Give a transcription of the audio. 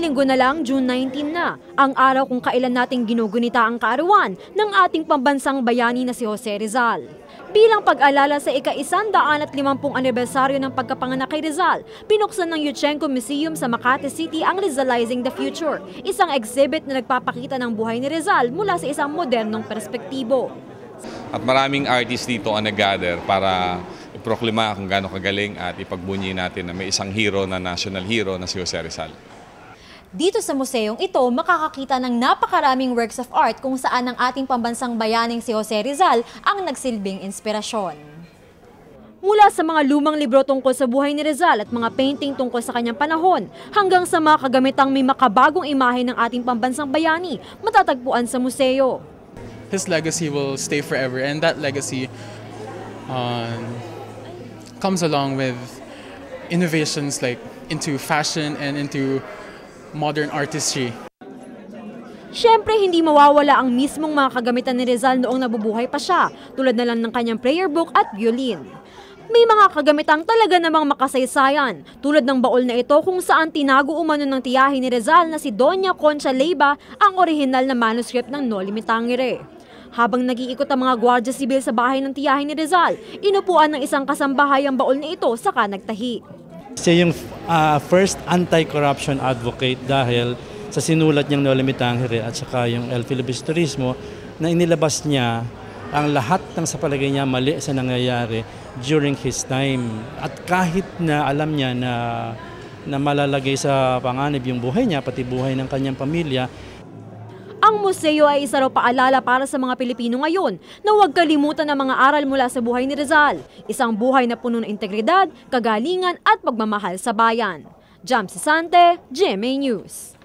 linggo na lang, June 19 na, ang araw kung kailan nating ginugunita ang kaarawan ng ating pambansang bayani na si Jose Rizal. Bilang pag-alala sa ika-150 anibersaryo ng pagkapanganak kay Rizal, pinuksan ng Yuchengco Museum sa Makati City ang Rizalizing the Future, isang exhibit na nagpapakita ng buhay ni Rizal mula sa isang modernong perspektibo. At maraming artists dito ang nag-gather para iproklima kung gaano kagaling at ipagbunyi natin na may isang hero na national hero na si Jose Rizal. Dito sa museong ito, makakakita ng napakaraming works of art kung saan ang ating pambansang bayaning si Jose Rizal ang nagsilbing inspirasyon. Mula sa mga lumang libro tungkol sa buhay ni Rizal at mga painting tungkol sa kanyang panahon, hanggang sa mga kagamitang may makabagong imahe ng ating pambansang bayani, matatagpuan sa museo. His legacy will stay forever, and that legacy comes along with innovations like into fashion and into modern artistry. Siyempre, hindi mawawala ang mismong mga kagamitan ni Rizal noong nabubuhay pa siya, tulad na lang ng kanyang prayer book at violin. May mga kagamitang talaga namang makasaysayan, tulad ng baol na ito kung saan tinago umano ng tiyahin ni Rizal na si Doña Concha Leyva ang orihinal na manuscript ng Noli Me Tangere. Habang nag-iikot ang mga gwardiya sibil sa bahay ng tiyahin ni Rizal, inupuan ng isang kasambahay ang baol na ito saka nagtahi. Siya yung first anti-corruption advocate dahil sa sinulat niyang Noli Me Tangere at saka yung El Filibusterismo na inilabas niya ang lahat ng sa palagay niya mali sa nangyayari during his time. At kahit na alam niya na malalagay sa panganib yung buhay niya, pati buhay ng kanyang pamilya, ang museo ay isa raw paalala para sa mga Pilipino ngayon na huwag kalimutan ang mga aral mula sa buhay ni Rizal. Isang buhay na puno ng integridad, kagalingan at pagmamahal sa bayan. Jam Sisante, GMA News.